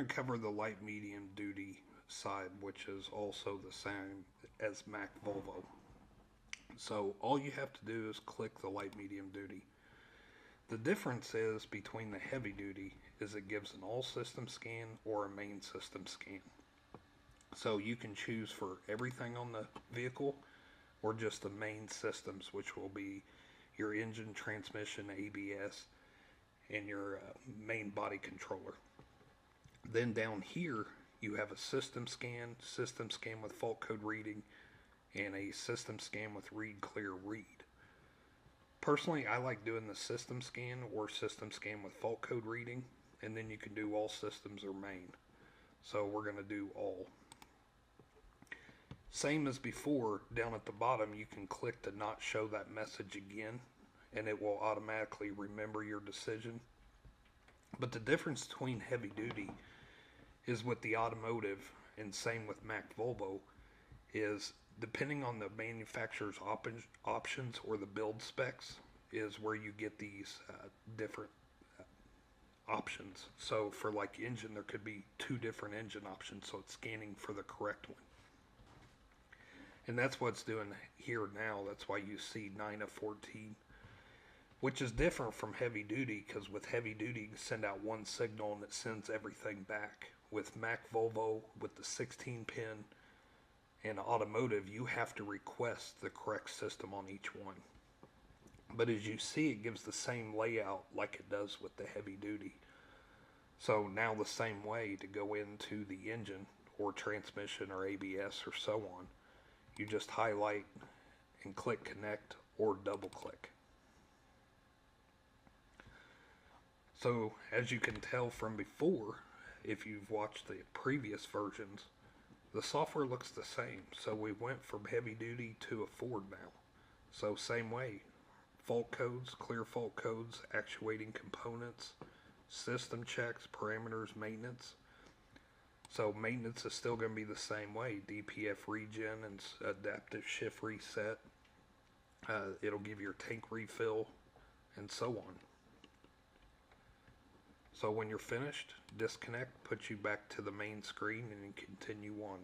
to cover the light medium duty side, which is also the same as Mack Volvo. So all you have to do is click the light medium duty. The difference is between the heavy duty is it gives an all system scan or a main system scan. So you can choose for everything on the vehicle or just the main systems, which will be your engine, transmission, ABS, and your main body controller. Then down here you have a system scan with fault code reading, and a system scan with read clear read. Personally, I like doing the system scan or system scan with fault code reading, and then you can do all systems or main. So we're going to do all. Same as before, down at the bottom you can click to not show that message again, and it will automatically remember your decision. But the difference between heavy duty is with the automotive, and same with Mack Volvo, is depending on the manufacturer's options or the build specs is where you get these different options. So for like engine, there could be 2 different engine options, so it's scanning for the correct one. And that's what it's doing here now. That's why you see 9 of 14, which is different from heavy duty, because with heavy duty you can send out one signal and it sends everything back. With Mack Volvo, with the 16 pin and automotive, you have to request the correct system on each one. But as you see, it gives the same layout like it does with the heavy duty. So now the same way to go into the engine or transmission or ABS or so on, you just highlight and click connect or double click. So as you can tell from before, if you've watched the previous versions, the software looks the same. So we went from heavy duty to a Ford now. So same way, fault codes, clear fault codes, actuating components, system checks, parameters, maintenance. So maintenance is still going to be the same way, DPF regen and adaptive shift reset. It'll give your tank refill and so on. So when you're finished, disconnect, put you back to the main screen, and continue on.